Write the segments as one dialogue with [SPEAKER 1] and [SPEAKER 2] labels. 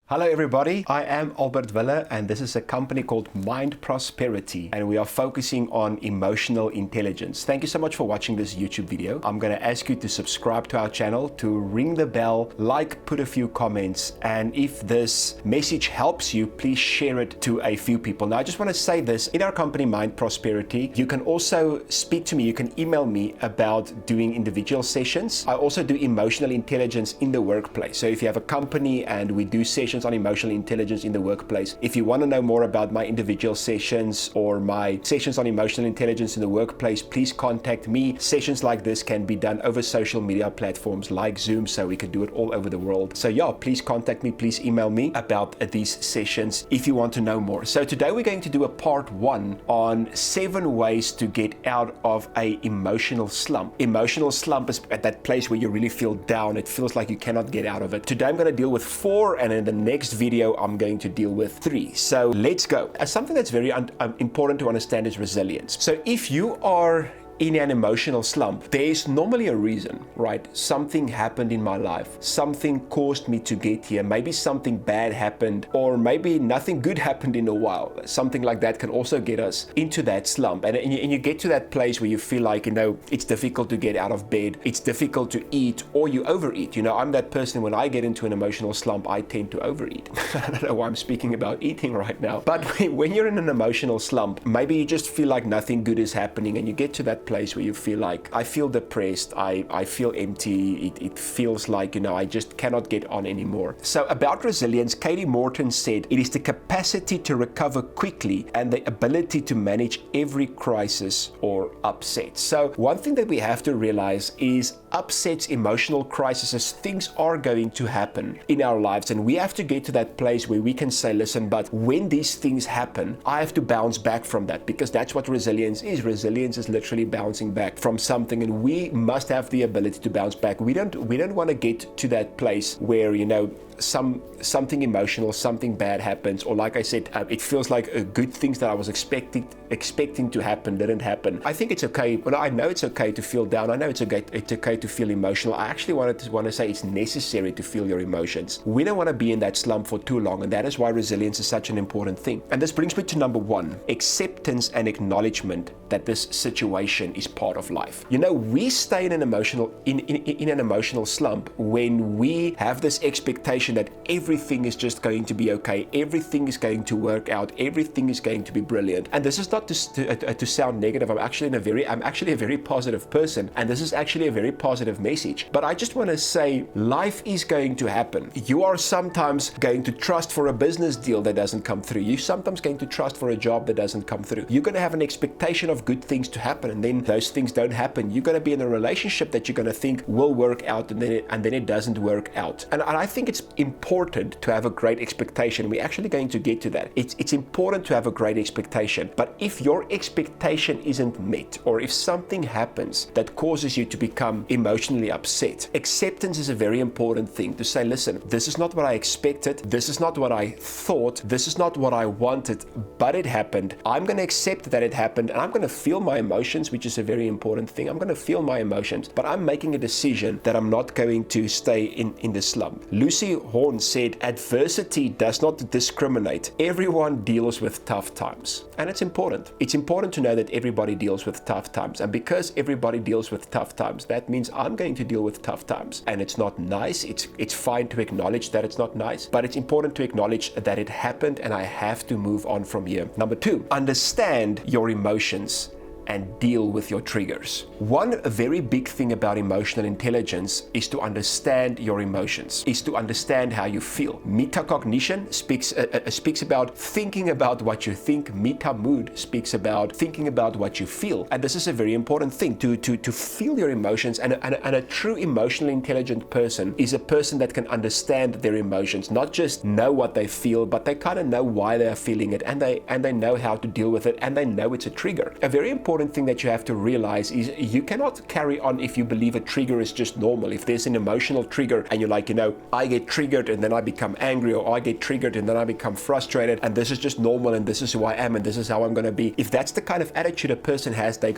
[SPEAKER 1] Hello everybody, I am Albert Wille and this is a company called Mind Prosperity and we are focusing on emotional intelligence. Thank you so much for watching this YouTube video. I'm going to ask you to subscribe to our channel, to ring the bell, like, put a few comments, and if this message helps you, please share it to a few people. Now I just want to say this, in our company Mind Prosperity, you can also speak to me, you can email me about doing individual sessions. I also do emotional intelligence in the workplace. So if you have a company and we do sessions on emotional intelligence in the workplace. If you want to know more about my individual sessions or my sessions on emotional intelligence in the workplace, please contact me. Sessions like this can be done over social media platforms like Zoom, so we can do it all over the world. So yeah, please contact me, please email me about these sessions if you want to know more. So today we're going to do a part 1 on 7 ways to get out of a emotional slump. Emotional slump is at that place where you really feel down. It feels like you cannot get out of it. Today I'm going to deal with 4, and in the next video I'm going to deal with 3. So let's go. Something that's very important to understand is resilience. So if you are in an emotional slump, there's normally a reason, right? Something happened in my life. Something caused me to get here. Maybe something bad happened, or maybe nothing good happened in a while. Something like that can also get us into that slump. And you get to that place where you feel like, it's difficult to get out of bed. It's difficult to eat, or you overeat. I'm that person, when I get into an emotional slump, I tend to overeat. I don't know why I'm speaking about eating right now. But when you're in an emotional slump, maybe you just feel like nothing good is happening, and you get to that place where you feel like, I feel depressed, I feel empty, it feels like, I just cannot get on anymore. So about resilience, Katie Morton said, it is the capacity to recover quickly and the ability to manage every crisis or upset. So one thing that we have to realize is upsets, emotional crises, things are going to happen in our lives, and we have to get to that place where we can say, listen, but when these things happen, I have to bounce back from that, because that's what resilience is. Resilience is literally bouncing back from something, and we must have the ability to bounce back. We don't want to get to that place where something emotional, something bad happens, or like I said, it feels like good things that I was expecting to happen didn't happen. I think it's okay. Well, I know it's okay to feel down. I know it's okay to feel emotional. I actually want to say it's necessary to feel your emotions. We don't want to be in that slump for too long, and that is why resilience is such an important thing. And this brings me to number 1, acceptance and acknowledgement that this situation is part of life. We stay in an emotional slump when we have this expectation that everything is just going to be okay, everything is going to work out, everything is going to be brilliant. And this is not to sound negative. I'm actually a very positive person, and this is actually a very positive message. But I just want to say, life is going to happen. You are sometimes going to trust for a business deal that doesn't come through. You're sometimes going to trust for a job that doesn't come through. You're going to have an expectation of good things to happen, and then those things don't happen. You're going to be in a relationship that you're going to think will work out, and then it doesn't work out. And I think it's important to have a great expectation. We're actually going to get to that. It's important to have a great expectation. But if your expectation isn't met, or if something happens that causes you to become emotionally upset, acceptance is a very important thing. To say, listen, this is not what I expected, this is not what I thought, this is not what I wanted, but it happened. I'm going to accept that it happened, and I'm going to feel my emotions, which is a very important thing. I'm going to feel my emotions, but I'm making a decision that I'm not going to stay in the slump. Lucy Horn said, adversity does not discriminate. Everyone deals with tough times. And it's important. It's important to know that everybody deals with tough times. And because everybody deals with tough times, that means I'm going to deal with tough times. And it's not nice. It's fine to acknowledge that it's not nice, but it's important to acknowledge that it happened and I have to move on from here. Number 2, understand your emotions and deal with your triggers. One very big thing about emotional intelligence is to understand your emotions, is to understand how you feel. Metacognition speaks about thinking about what you think. Meta-mood speaks about thinking about what you feel. And this is a very important thing, to feel your emotions. And a true emotionally intelligent person is a person that can understand their emotions, not just know what they feel, but they kind of know why they are feeling it, and they know how to deal with it, and they know it's a trigger. A very important important thing that you have to realize is you cannot carry on if you believe a trigger is just normal. If there's an emotional trigger and you're like, I get triggered and then I become angry, or I get triggered and then I become frustrated, and this is just normal and this is who I am and this is how I'm going to be. If that's the kind of attitude a person has, they're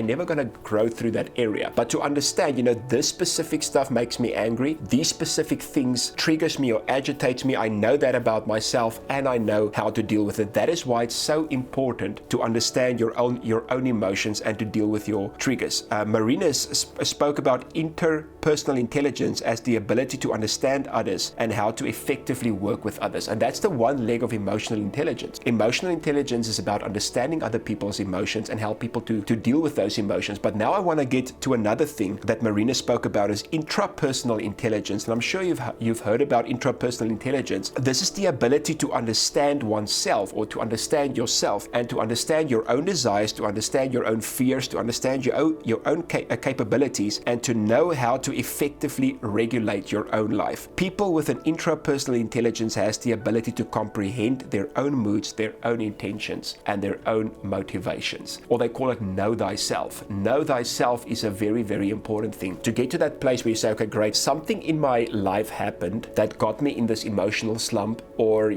[SPEAKER 1] never going to grow through that area. But to understand, this specific stuff makes me angry, these specific things triggers me or agitates me, I know that about myself and I know how to deal with it. That is why it's so important to understand your own emotions and to deal with your triggers. Marina spoke about interpersonal intelligence as the ability to understand others and how to effectively work with others. And that's the one leg of emotional intelligence. Emotional intelligence is about understanding other people's emotions and help people to deal with those emotions. But now I want to get to another thing that Marina spoke about, is intrapersonal intelligence. And I'm sure you've heard about intrapersonal intelligence. This is the ability to understand oneself, or to understand yourself, and to understand your own desires, to understand your own fears, to understand your own capabilities, and to know how to effectively regulate your own life. People with an intrapersonal intelligence has the ability to comprehend their own moods, their own intentions, and their own motivations. Or they call it know thyself. Know thyself is a very, very important thing. To get to that place where you say, okay, great, something in my life happened that got me in this emotional slump, or,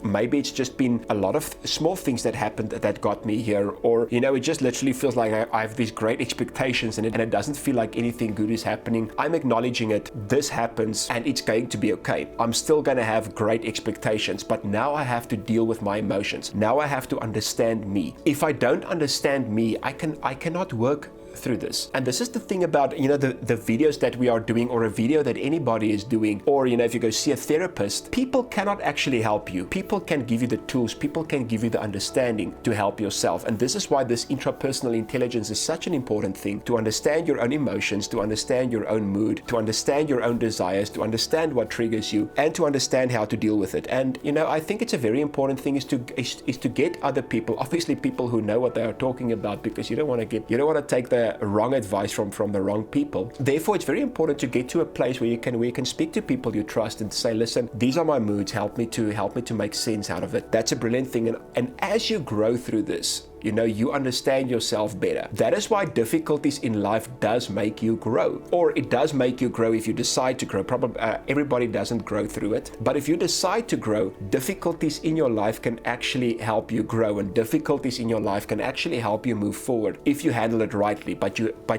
[SPEAKER 1] maybe it's just been a lot of small things that happened that got me here, or, it just literally feels like I have these great expectations and it doesn't feel like anything good is happening. I'm acknowledging it. This happens and it's going to be okay. I'm still going to have great expectations, but now I have to deal with my emotions. Now I have to understand me. If I don't understand me, I cannot work through this. And this is the thing about, the videos that we are doing, or a video that anybody is doing, or, if you go see a therapist, people cannot actually help you. People can give you the tools, people can give you the understanding to help yourself. And this is why this intrapersonal intelligence is such an important thing, to understand your own emotions, to understand your own mood, to understand your own desires, to understand what triggers you, and to understand how to deal with it. And, I think it's a very important thing is to get other people, obviously people who know what they are talking about, because you don't want to take the wrong advice from the wrong people. Therefore, it's very important to get to a place where you can speak to people you trust and say, listen, these are my moods, help me to make sense out of it. That's a brilliant thing. And as you grow through this, you understand yourself better. That is why difficulties in life does make you grow, or it does make you grow if you decide to grow. Probably everybody doesn't grow through it, but if you decide to grow, difficulties in your life can actually help you grow, and difficulties in your life can actually help you move forward if you handle it rightly. But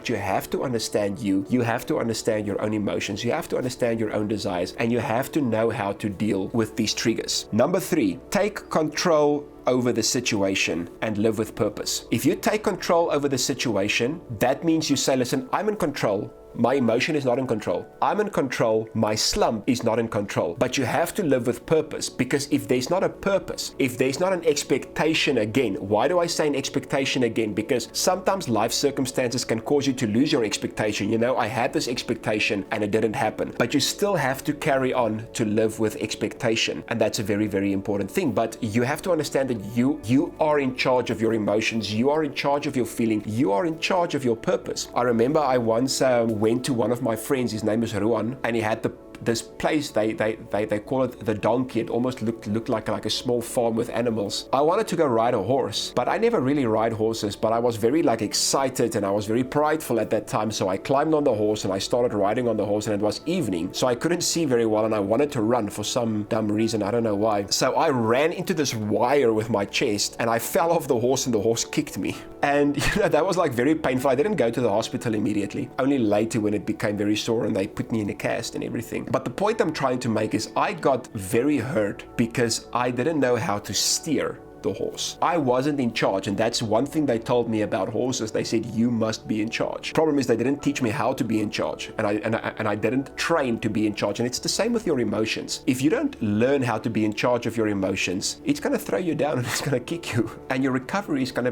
[SPEAKER 1] you have to understand you have to understand your own emotions, you have to understand your own desires, and you have to know how to deal with these triggers. Number 3, take control over the situation and live with purpose. If you take control over the situation, that means you say, listen, I'm in control. My emotion is not in control. I'm in control. My slump is not in control. But you have to live with purpose, because if there's not a purpose, if there's not an expectation again, why do I say an expectation again? Because sometimes life circumstances can cause you to lose your expectation. I had this expectation and it didn't happen. But you still have to carry on to live with expectation. And that's a very, very important thing. But you have to understand that you are in charge of your emotions. You are in charge of your feeling. You are in charge of your purpose. I remember I once went to one of my friends, his name is Ruan, and he had this place, they call it the Donkey. It almost looked like a small farm with animals. I wanted to go ride a horse, but I never really ride horses, but I was very excited and I was very prideful at that time. So I climbed on the horse and I started riding on the horse, and it was evening, so I couldn't see very well and I wanted to run for some dumb reason, I don't know why. So I ran into this wire with my chest and I fell off the horse and the horse kicked me. And that was very painful. I didn't go to the hospital immediately, only later when it became very sore and they put me in a cast and everything. But the point I'm trying to make is I got very hurt because I didn't know how to steer the horse. I wasn't in charge, and that's one thing they told me about horses. They said you must be in charge. Problem is they didn't teach me how to be in charge, and I didn't train to be in charge. And it's the same with your emotions. If you don't learn how to be in charge of your emotions, it's going to throw you down and it's going to kick you, and your recovery is going to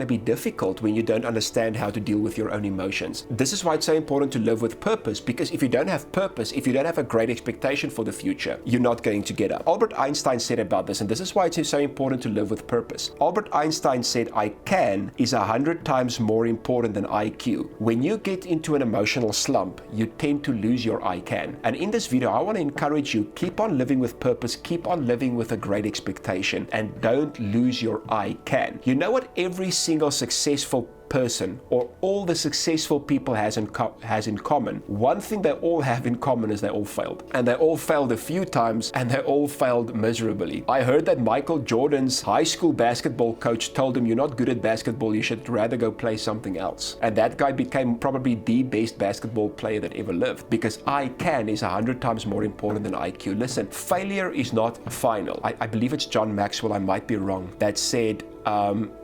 [SPEAKER 1] be difficult when you don't understand how to deal with your own emotions. This is why it's so important to live with purpose, because if you don't have purpose, if you don't have a great expectation for the future, you're not going to get up. Albert Einstein said about this, and this is why it's so important to live with purpose. Albert Einstein said, I can is 100 times more important than IQ. When you get into an emotional slump, you tend to lose your I can. And in this video, I want to encourage you, keep on living with purpose, keep on living with a great expectation, and don't lose your I can. You know what every single successful person or all the successful people has in common? One thing they all have in common is they all failed. And they all failed a few times, and they all failed miserably. I heard that Michael Jordan's high school basketball coach told him, you're not good at basketball, you should rather go play something else. And that guy became probably the best basketball player that ever lived, because I can is 100 times more important than IQ. Listen, failure is not final. I believe it's John Maxwell, I might be wrong, that said,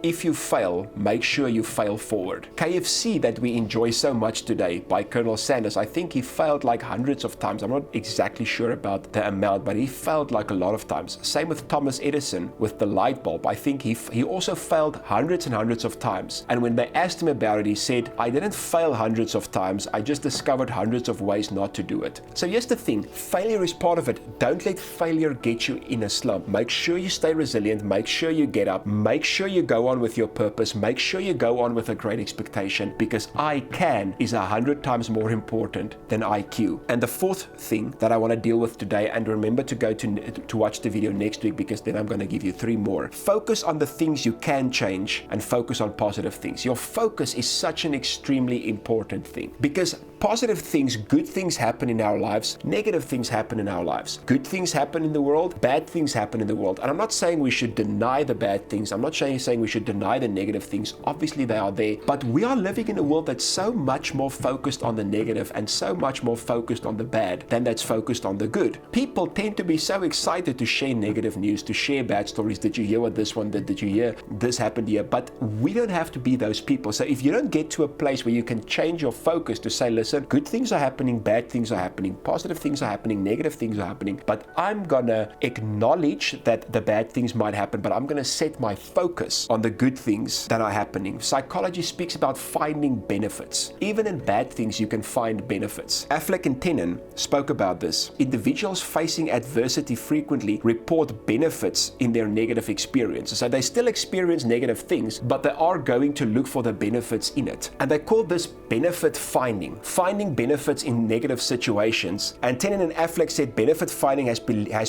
[SPEAKER 1] if you fail, make sure you fail forward. KFC that we enjoy so much today by Colonel Sanders, I think he failed like hundreds of times. I'm not exactly sure about the amount, but he failed like a lot of times. Same with Thomas Edison with the light bulb. I think he also failed hundreds and hundreds of times. And when they asked him about it, he said, I didn't fail hundreds of times, I just discovered hundreds of ways not to do it. So here's the thing, failure is part of it. Don't let failure get you in a slump. Make sure you stay resilient, make sure you get up, make sure you go on with your purpose, make sure you go on with a great expectation, because I can is 100 times more important than IQ. And the fourth thing that I want to deal with today, and remember to go to watch the video next week, because then I'm going to give you 3 more. Focus on the things you can change and focus on positive things. Your focus is such an extremely important thing, because positive things, good things happen in our lives, negative things happen in our lives. Good things happen in the world, bad things happen in the world. And I'm not saying we should deny the bad things. I'm not saying we should deny the negative things. Obviously they are there, but we are living in a world that's so much more focused on the negative and so much more focused on the bad than that's focused on the good. People tend to be so excited to share negative news, to share bad stories. Did you hear what this one did? Did you hear this happened here? But we don't have to be those people. So if you don't get to a place where you can change your focus to say, listen, good things are happening, bad things are happening, positive things are happening, negative things are happening, but I'm gonna acknowledge that the bad things might happen, but I'm gonna set my focus on the good things that are happening. Psychology speaks about finding benefits. Even in bad things, you can find benefits. Affleck and Tenon spoke about this. Individuals facing adversity frequently report benefits in their negative experiences. So they still experience negative things, but they are going to look for the benefits in it. And they call this benefit finding. Finding benefits in negative situations. And Tenon and Affleck said benefit finding has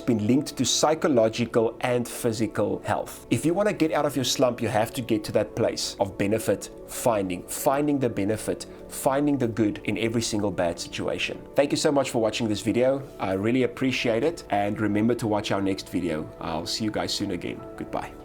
[SPEAKER 1] been linked to psychological and physical health. If you want to get out of your slump, you have to get to that place of benefit finding the benefit, finding the good in every single bad situation. Thank you so much for watching this video. I really appreciate it. And remember to watch our next video. I'll see you guys soon again. Goodbye.